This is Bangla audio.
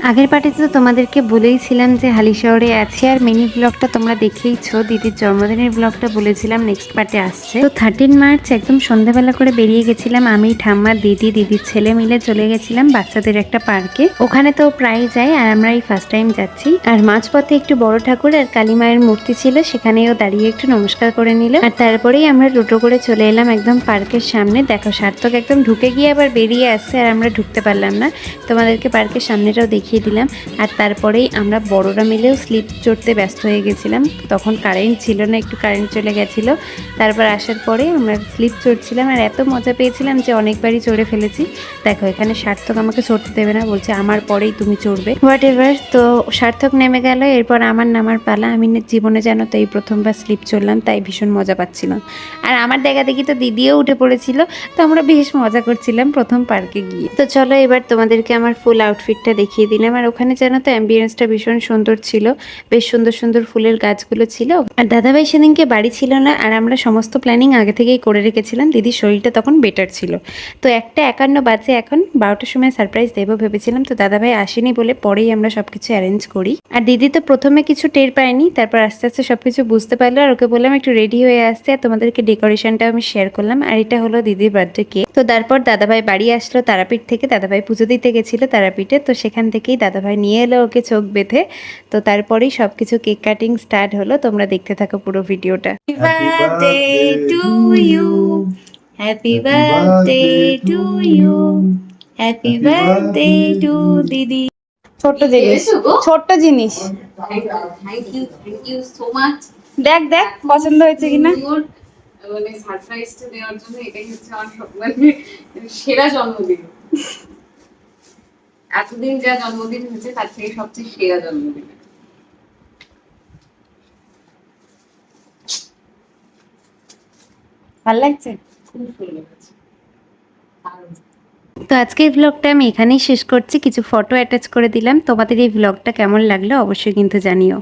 আগের পার্টিতে তো তোমাদেরকে বলেইছিলাম যে হালিশহরে আছি, আর মিনি ব্লগটা তোমরা দেখেইছো। দিদির জন্মদিনের ব্লগটা বলেছিলাম নেক্সট পার্টে আসছে। তো 13 মার্চ একদম সন্ধ্যাবেলা করে বেরিয়ে গেছিলাম আমি, ঠাম্মা, দিদির ছেলে মিলে চলে গেছিলাম বাচ্চাদের একটা পার্কে। ওখানে তো প্রায় যাই, আর আমরা এই ফার্স্ট টাইম যাচ্ছি। আর মাঝপথে একটু বড় ঠাকুর আর কালী মায়ের মূর্তি ছিল, সেখানেও দাঁড়িয়ে একটু নমস্কার করে নিল। আর তারপরেই আমরা টোটো করে চলে এলাম একদম পার্কের সামনে। দেখো সার্থক একদম ঢুকে গিয়ে আবার বেরিয়ে আসছে, আর আমরা ঢুকতে পারলাম না। তোমাদেরকে পার্কের সামনেটাও দেখিয়ে দিলাম। আর তারপরেই আমরা বড়রা মিলেও স্লিপ চড়তে ব্যস্ত হয়ে গেছিলাম। তখন কারেন্ট ছিল না, একটু কারেন্ট চলে গেছিলো। তারপর আসার পরে আমরা স্লিপ চড়ছিলাম, আর এত মজা পেয়েছিলাম যে অনেকবারই চড়ে ফেলেছি। দেখো এখানে সার্থক আমাকে চড়তে দেবে না, বলছে আমার পরেই তুমি চড়বে, হোয়াট এভার। তো সার্থক নেমে গেল, এরপর আমার নামার পালা। আমি জীবনে জানো তো এই প্রথমবার স্লিপ চড়লাম, তাই ভীষণ মজা পাচ্ছিলাম। আর আমার দেখা দেখি তো দিদিও উঠে পড়েছিল, তো আমরা বেশ মজা করছিলাম প্রথম পার্কে গিয়ে। তো চলো এবার তোমাদেরকে আমার ফুল আউটফিটটা দেখিয়ে দিলাম। আর ওখানে জানো তো অ্যাম্বিয়েন্সটা ভীষণ সুন্দর ছিল, বেশ সুন্দর সুন্দর ফুলের গাছগুলো ছিল। আর দাদাভাই সেদিনকে বাড়ি ছিল না, আর আমরা সমস্ত প্ল্যানিং আগে থেকেই করে রেখেছিলাম। দিদির শরীরটা তখন বেটার ছিল। তো 1:51 বাজে, এখন 12টার সময় সারপ্রাইজ দেবো ভেবেছিলাম। তো দাদাভাই আসেনি বলে পরেই আমরা সবকিছু অ্যারেঞ্জ করি। আর দিদি তো প্রথমে কিছু টের পায়নি, তারপর আস্তে আস্তে সবকিছু বুঝতে পারলো। আর ওকে বললাম একটু রেডি হয়ে আসতে, আর তোমাদেরকে ডেকোরেশনটাও আমি শেয়ার করলাম। আর এটা হলো দিদির বার্থডে কেক। তো তারপর দাদাভাই বাড়ি আসলো তারাপীঠ থেকে, দাদাভাই পুজো দিতে গেছিল তারাপীঠে। তো সেখান থেকেই দাদাভাই নিয়ে এলো ওকে চোখ বেঁধে। তো তারপরেই সবকিছু কেক কাটিং স্টার্ট হলো। তোমরা দেখতে থাকো পুরো ভিডিওটা। Happy birthday to you, happy birthday to you, happy birthday to দিদি। ছোট্ট জিনিস, ছোট্ট জিনিস। Thank you so much. দেখ দেখ পছন্দ হয়েছে কিনা। মানে সারপ্রাইজটা দেওয়ার জন্য এটাই হচ্ছে আমার মানে সেরা জন্মদিন। এতদিন যা জন্মদিন হয়েছে তার থেকে সবচেয়ে সেরা জন্মদিন। ভালো লাগছে, খুব সুন্দর লাগছে। তো আজকের ব্লগটা আমি এখানেই শেষ করছি। কিছু ফটো অ্যাটাচ করে দিলাম। তোমাদের এই ব্লগটা কেমন লাগলো অবশ্যই কিন্তু জানিও।